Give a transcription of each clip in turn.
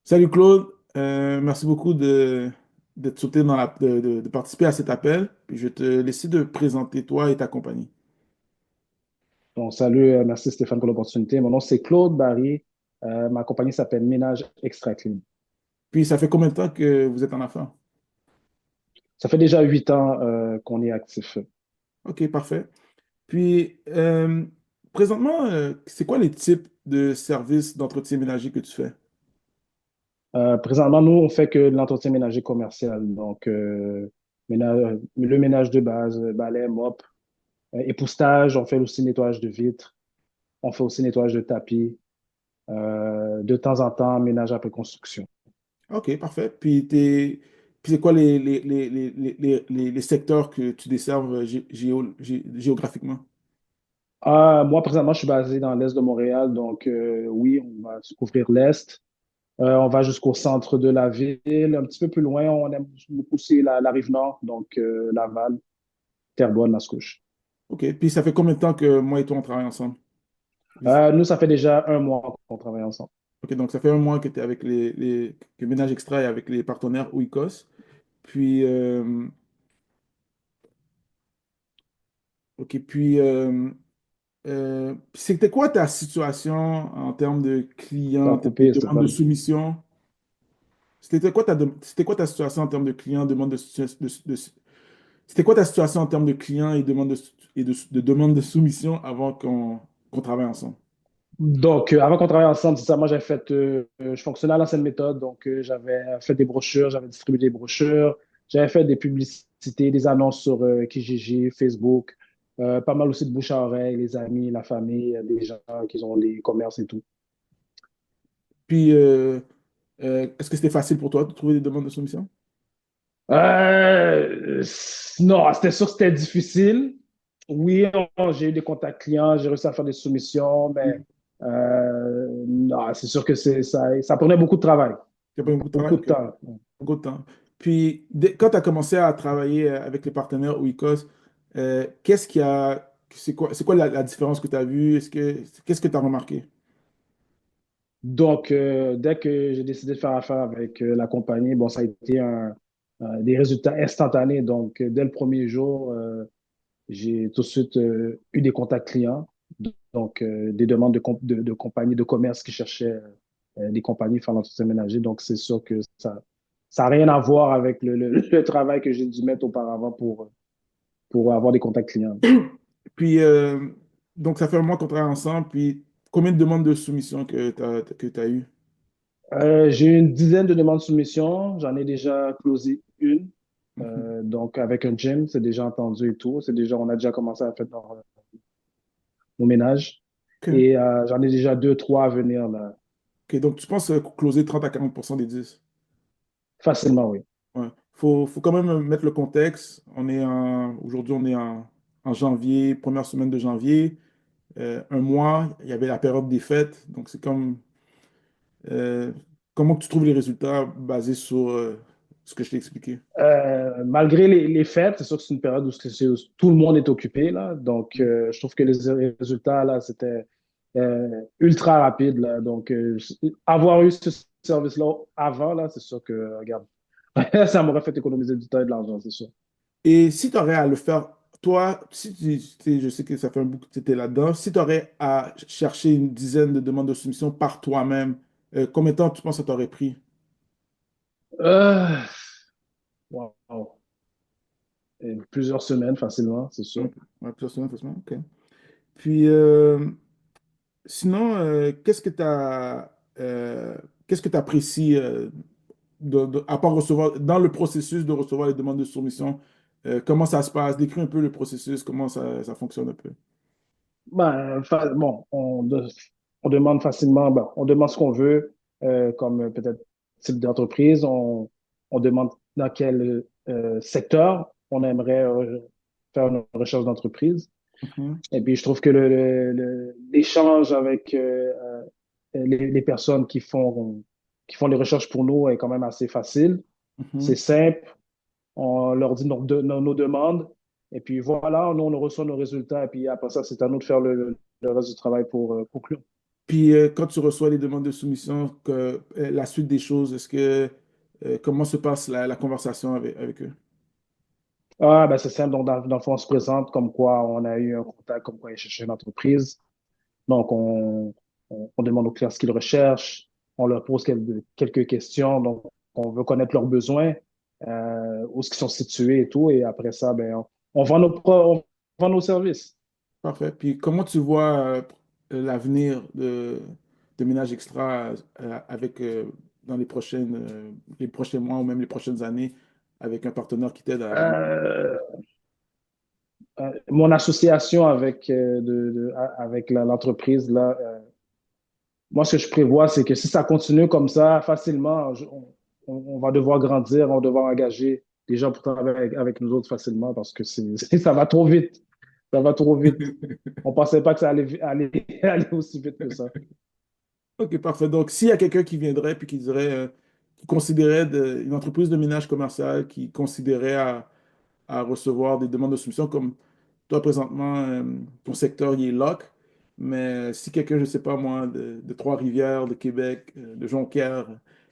Salut Claude. Merci beaucoup d'être sauté de participer à cet appel. Puis je vais te laisser de présenter toi et ta compagnie. Donc, salut, merci Stéphane pour l'opportunité. Mon nom, c'est Claude Barry. Ma compagnie s'appelle Ménage Extra Clean. Puis ça fait combien de temps que vous êtes en affaires? Ça fait déjà 8 ans qu'on est actif. Ok, parfait. Puis présentement, c'est quoi les types de services d'entretien ménager que tu fais? Présentement, nous, on fait que de l'entretien ménager commercial. Donc, le ménage de base, balai, mop, époussetage, on fait aussi nettoyage de vitres, on fait aussi nettoyage de tapis. De temps en temps, ménage après construction. Ok, parfait. Puis c'est quoi les secteurs que tu desserves géographiquement? Moi, présentement, je suis basé dans l'est de Montréal. Donc, oui, on va couvrir l'est. On va jusqu'au centre de la ville. Un petit peu plus loin, on aime beaucoup aussi la rive nord, donc Laval, Terrebonne, Mascouche. Ok, puis ça fait combien de temps que moi et toi on travaille ensemble? Nous, ça fait déjà un mois qu'on travaille ensemble. Ok, donc ça fait un mois que tu es avec que Ménage Extra est avec les partenaires Oikos. Puis, ok, puis c'était quoi ta situation en termes de clients, Ça a en termes de coupé, demande de Stéphane. soumission? C'était quoi ta situation en termes de clients, c'était quoi ta situation en termes de clients et de demande de soumission avant qu'on travaille ensemble? Donc, avant qu'on travaille ensemble, c'est ça, moi, je fonctionnais à l'ancienne méthode, donc j'avais fait des brochures, j'avais distribué des brochures, j'avais fait des publicités, des annonces sur Kijiji, Facebook, pas mal aussi de bouche à oreille, les amis, la famille, des gens qui ont des commerces et tout. Puis, est-ce que c'était facile pour toi de trouver des demandes de soumission? Non, c'était sûr que c'était difficile. Oui, j'ai eu des contacts clients, j'ai réussi à faire des soumissions, mais non, c'est sûr que ça prenait beaucoup de travail, Il n'y a pas eu beaucoup de travail? beaucoup de Ok. temps. Beaucoup de temps. Puis, quand tu as commencé à travailler avec les partenaires Oikos, c'est quoi la différence que tu as vue? Qu'est-ce que tu as remarqué? Donc, dès que j'ai décidé de faire affaire avec la compagnie, bon, ça a été des résultats instantanés. Donc, dès le premier jour, j'ai tout de suite eu des contacts clients, donc des demandes de compagnies de commerce qui cherchaient des compagnies faire l'entretien ménager. Donc, c'est sûr que ça n'a rien à voir avec le travail que j'ai dû mettre auparavant pour avoir des contacts clients. Puis, donc, ça fait un mois qu'on travaille ensemble. Puis, combien de demandes de soumission que tu as eues? J'ai eu une dizaine de demandes de soumission. J'en ai déjà closé une. Mhm. Donc, avec un gym, c'est déjà entendu et tout. On a déjà commencé à faire nos ménages. OK. Et j'en ai déjà deux, trois à venir, là. OK. Donc, tu penses closer 30 à 40% des 10? Facilement, oui. Ouais. Faut quand même mettre le contexte. Aujourd'hui, on est en janvier, première semaine de janvier. Un mois, il y avait la période des fêtes. Donc, c'est comme. Euh, comment tu trouves les résultats basés sur ce que je t'ai expliqué? Malgré les fêtes, c'est sûr que c'est une période où tout le monde est occupé, là. Donc, je trouve que les résultats, là, c'était ultra rapide, là. Donc, avoir eu ce service-là avant, là, c'est sûr que, regarde, ça m'aurait fait économiser du temps et de l'argent, c'est sûr. Et si tu aurais à le faire, toi, je sais que ça fait un bout que tu étais là-dedans, si tu aurais à chercher une dizaine de demandes de soumission par toi-même, combien de temps tu penses que ça t'aurait pris? Euh, wow. Et plusieurs semaines facilement, c'est Ouais, sûr. ouais, plusieurs semaines, facilement, OK. Puis, sinon, qu'est-ce que tu apprécies à part recevoir, dans le processus de recevoir les demandes de soumission, comment ça se passe? Décris un peu le processus, comment ça fonctionne un peu. Ben, bon, on demande facilement, ben, on demande ce qu'on veut, comme peut-être type d'entreprise. On demande dans quel secteur on aimerait faire une recherche d'entreprise. Mhm, Et puis, je trouve que l'échange avec les personnes qui font les recherches pour nous est quand même assez facile. C'est mhm. simple. On leur dit nos demandes. Et puis voilà, nous, on reçoit nos résultats. Et puis après ça, c'est à nous de faire le reste du travail pour conclure. Puis quand tu reçois les demandes de soumission, la suite des choses, comment se passe la conversation avec eux? Ah, ben c'est simple. Donc, dans le fond, on se présente comme quoi on a eu un contact, comme quoi il cherchait une entreprise. Donc, on demande aux clients ce qu'ils recherchent. On leur pose quelques questions. Donc, on veut connaître leurs besoins, où est-ce qu'ils sont situés et tout. Et après ça, ben, on vend on vend nos services. Parfait. Puis comment tu vois l'avenir de Ménage Extra avec, dans les prochains mois ou même les prochaines années avec un partenaire qui t'aide à venir? Euh, Mon association avec, avec l'entreprise, là, moi, ce que je prévois, c'est que si ça continue comme ça, facilement, on va devoir grandir, on va devoir engager des gens pour travailler avec nous autres facilement parce que ça va trop vite. Ça va trop vite. On ne pensait pas que ça aller aussi vite que ça. Ok, parfait. Donc, s'il y a quelqu'un qui viendrait puis qui dirait, qui considérait une entreprise de ménage commercial qui considérait à recevoir des demandes de soumission comme toi présentement, ton secteur il est lock, mais si quelqu'un, je ne sais pas moi, de Trois-Rivières, de Québec, de Jonquière,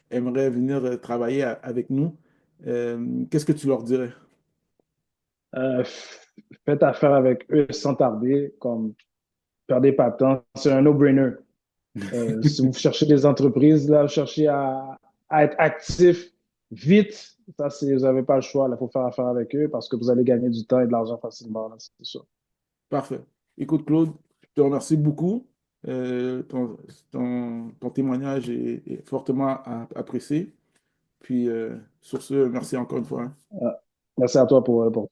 aimerait venir travailler avec nous, qu'est-ce que tu leur dirais? Euh, Faites affaire avec eux sans tarder, comme perdez pas de temps. C'est un no-brainer. Si vous cherchez des entreprises, là, vous cherchez à être actif vite, ça, vous n'avez pas le choix. Il faut faire affaire avec eux parce que vous allez gagner du temps et de l'argent facilement, là, c'est sûr. Parfait. Écoute, Claude, je te remercie beaucoup. Ton témoignage est fortement apprécié. Puis, sur ce, merci encore une fois, hein. Merci à toi pour